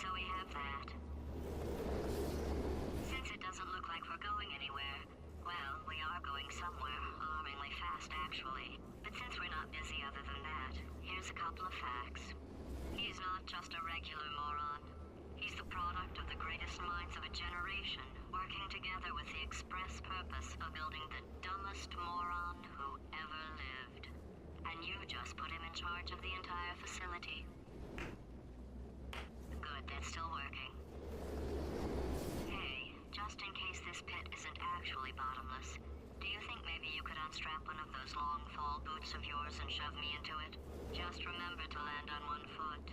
So we have that. Since it doesn't look like we're going anywhere, well, we are going somewhere, alarmingly fast actually. But since we're not busy other than that, here's a couple of facts. He's not just a regular moron. He's the product of the greatest minds of a generation, working together with the express purpose of building the dumbest moron who ever lived. And you just put him in charge of the entire facility. Good, that's still working. Hey, just in case this pit isn't actually bottomless, do you think maybe you could unstrap one of those long fall boots of yours and shove me into it? Just remember to land on one foot.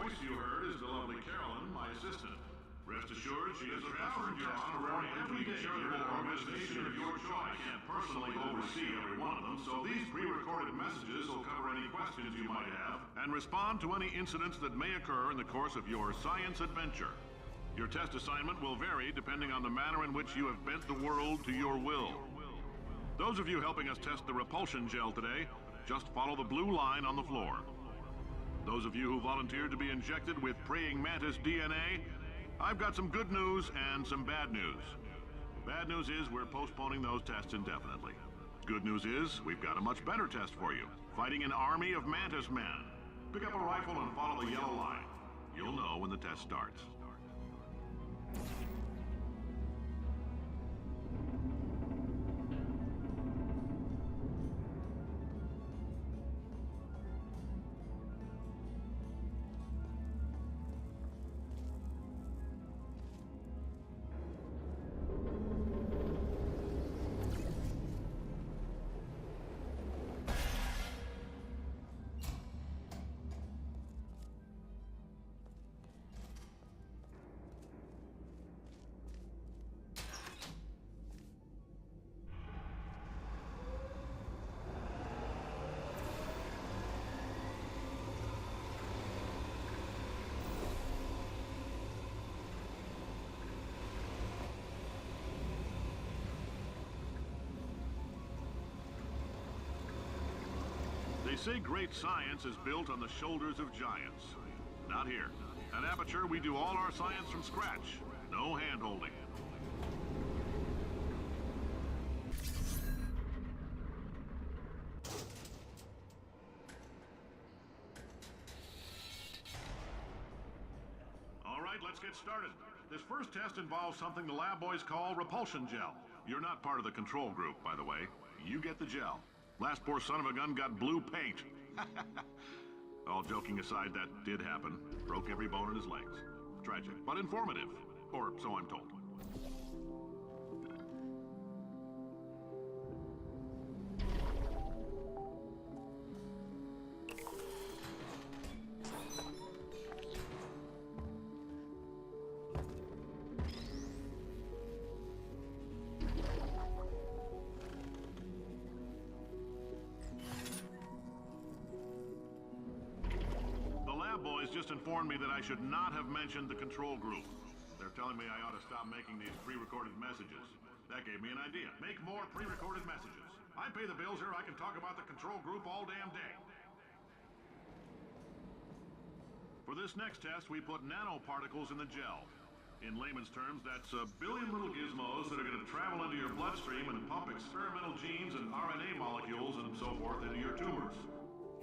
voice you heard is the lovely Carolyn, my assistant. Rest assured, she has transferred your honorary every charitable organization of your choice. I can't personally oversee every one of them, so these pre-recorded messages will cover any questions you might have and respond to any incidents that may occur in the course of your science adventure. Your test assignment will vary depending on the manner in which you have bent the world to your will. Those of you helping us test the repulsion gel today, just follow the blue line on the floor. Those of you who volunteered to be injected with praying mantis DNA, I've got some good news and some bad news. Bad news is we're postponing those tests indefinitely. Good news is we've got a much better test for you, fighting an army of mantis men. Pick up a rifle and follow the yellow line. You'll know when the test starts. They say great science is built on the shoulders of giants. Not here. At Aperture, we do all our science from scratch. No hand-holding. All right, let's get started. This first test involves something the lab boys call repulsion gel. You're not part of the control group, by the way. You get the gel. Last poor son of a gun got blue paint. All joking aside, that did happen. Broke every bone in his legs. Tragic, but informative. Or so I'm told. Boys just informed me that I should not have mentioned the control group. They're telling me I ought to stop making these pre-recorded messages. That gave me an idea. Make more pre-recorded messages. I pay the bills here, I can talk about the control group all damn day. For this next test, we put nanoparticles in the gel. In layman's terms, that's a billion little gizmos that are going to travel into your bloodstream and pump experimental genes and RNA molecules and so forth into your tumors.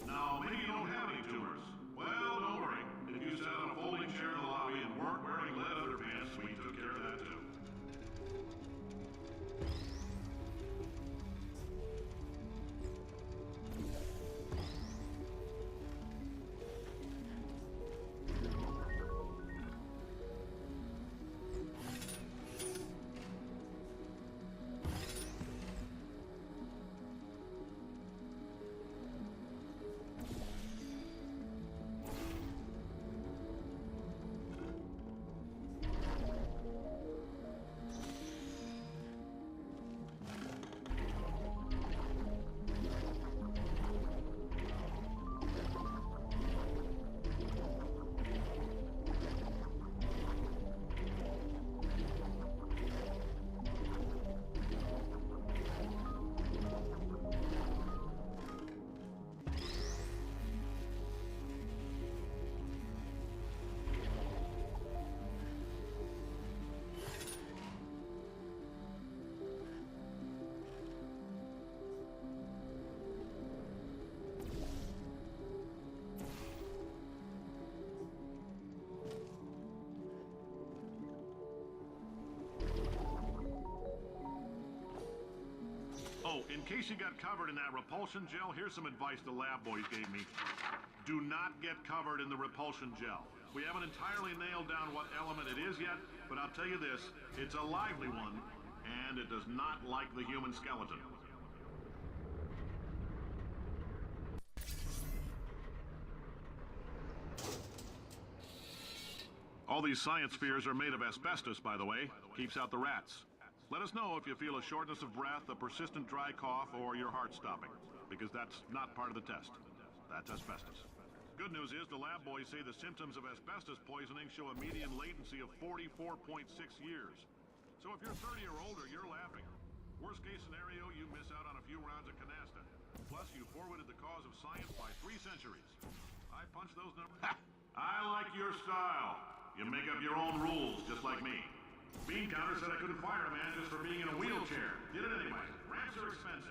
Now, maybe you don't have any tumors. Well, don't worry. If you sat on a folding chair in the lobby and weren't wearing lead underpants, we took care of that too. Oh, in case you got covered in that repulsion gel, here's some advice the lab boys gave me. Do not get covered in the repulsion gel. We haven't entirely nailed down what element it is yet, but I'll tell you this, it's a lively one, and it does not like the human skeleton. All these science spheres are made of asbestos, by the way. Keeps out the rats. Let us know if you feel a shortness of breath, a persistent dry cough, or your heart stopping, because that's not part of the test. That's asbestos. Good news is the lab boys say the symptoms of asbestos poisoning show a median latency of 44.6 years. So if you're 30 or older, you're laughing. Worst case scenario, you miss out on a few rounds of canasta. Plus, you forwarded the cause of science by 3 centuries. I punch those numbers. I like your style. You make up your own rules, just like me. Bean Counter said I couldn't fire a man just for being in a wheelchair. Did it anyway. Ramps are expensive.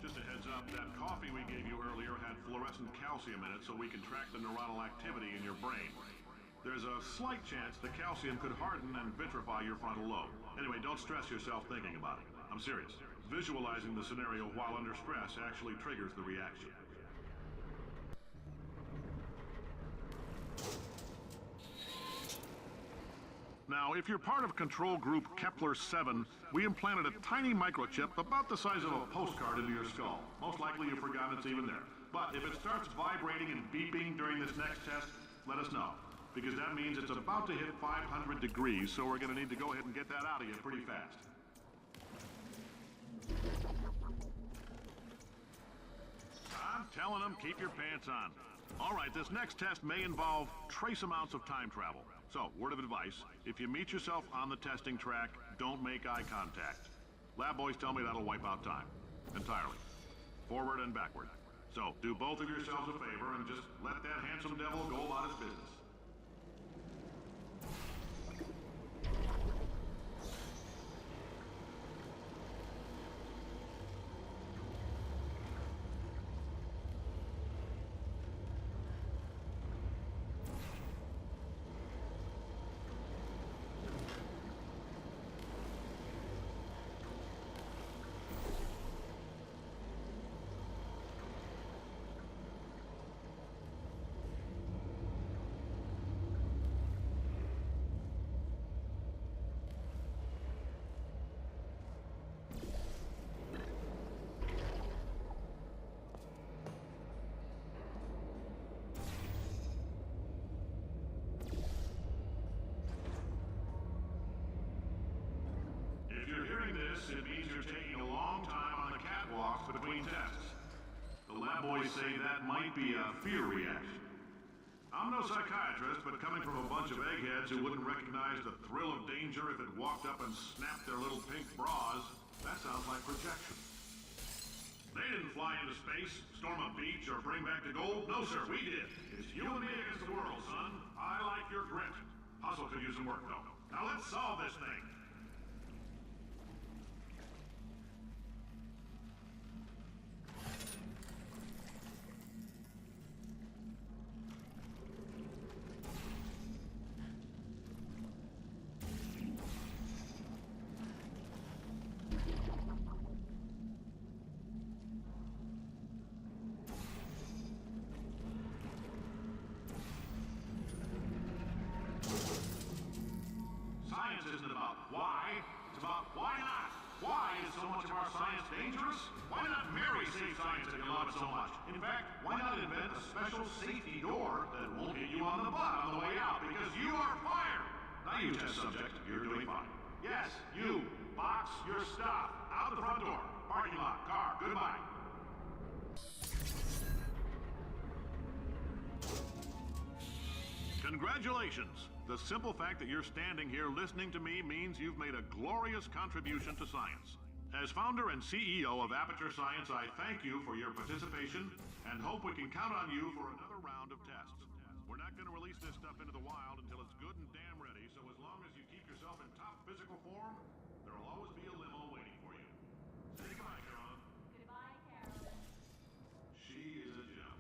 Just a heads up, that coffee we gave you earlier had fluorescent calcium in it so we can track the neuronal activity in your brain. There's a slight chance the calcium could harden and vitrify your frontal lobe. Anyway, don't stress yourself thinking about it. I'm serious. Visualizing the scenario while under stress actually triggers the reaction. Now, if you're part of control group Kepler-7, we implanted a tiny microchip about the size of a postcard into your skull. Most likely you've forgotten it's even there. But if it starts vibrating and beeping during this next test, let us know. Because that means it's about to hit 500 degrees, so we're going to need to go ahead and get that out of you pretty fast. I'm telling them, keep your pants on. All right, this next test may involve trace amounts of time travel. So, word of advice, if you meet yourself on the testing track, don't make eye contact. Lab boys tell me that'll wipe out time. Entirely. Forward and backward. So, do both of yourselves a favor and just let that handsome devil go about his business. It means you're taking a long time on the catwalks between tests. The lab boys say that might be a fear reaction. I'm no psychiatrist, but coming from a bunch of eggheads who wouldn't recognize the thrill of danger if it walked up and snapped their little pink bras, that sounds like projection. They didn't fly into space, storm a beach, or bring back the gold. No, sir, we did. It's you and me against the world, son. I like your grit. Hustle could use some work, though. Now let's solve this thing. Isn't about why, it's about why not. Why is so much of our science dangerous? Why not marry safe science if you love it so much? In fact, why not invent a special safety door that won't hit you on the butt on the way out because you are fired? Now you test subject, you're doing fine. Yes, you, box your stuff. Out the front door, parking lot, car, goodbye. Congratulations! The simple fact that you're standing here listening to me means you've made a glorious contribution to science. As founder and CEO of Aperture Science, I thank you for your participation and hope we can count on you for another round of tests. We're not going to release this stuff into the wild until it's good and damn ready, so as long as you keep yourself in top physical form, there will always be a limo waiting for you. Say goodbye, Carolyn. Goodbye, Carolyn. She is a gem.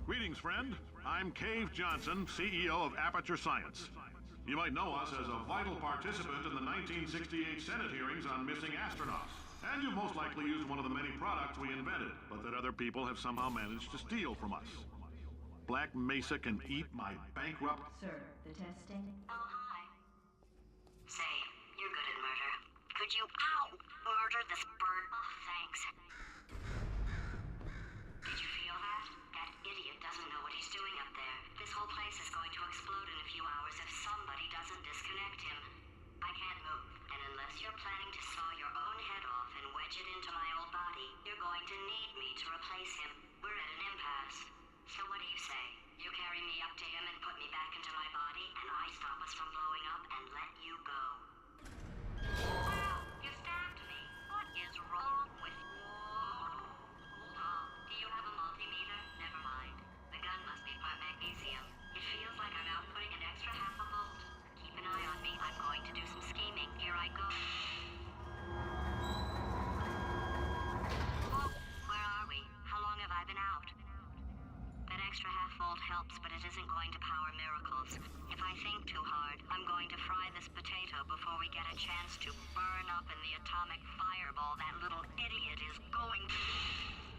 Greetings, friend. I'm Cave Johnson, CEO of Aperture Science. You might know us as a vital participant in the 1968 Senate hearings on missing astronauts. And you've most likely used one of the many products we invented, but that other people have somehow managed to steal from us. Black Mesa can eat my bankrupt... Sir, the testing? Oh, hi. Say, you're good at murder. Could you, murder this bird? Oh, thanks. Did you feel that? That idiot doesn't know what he's doing up there. This whole place is going to explode in a few hours if somebody doesn't disconnect him. I can't move, and unless you're planning to saw your own head off and wedge it into my old body, you're going to need me to replace him. We're at an impasse. So what do you say? You carry me up to him and put me back into my body, and I stop us from blowing up and let you go. Wow, you stabbed me. What is wrong with you? Hold on. Do you have a multimeter? Never mind. The gun must be part magnesium. It feels like I'm outputting an extra half a volt. Keep an eye on me. I'm going to do some scheming. Here I go. Whoa, where are we? How long have I been out? That extra half volt helps, but it isn't going to power miracles. If I think too hard, I'm going to fry this potato before we get a chance to burn up in the atomic fireball that little idiot is going to...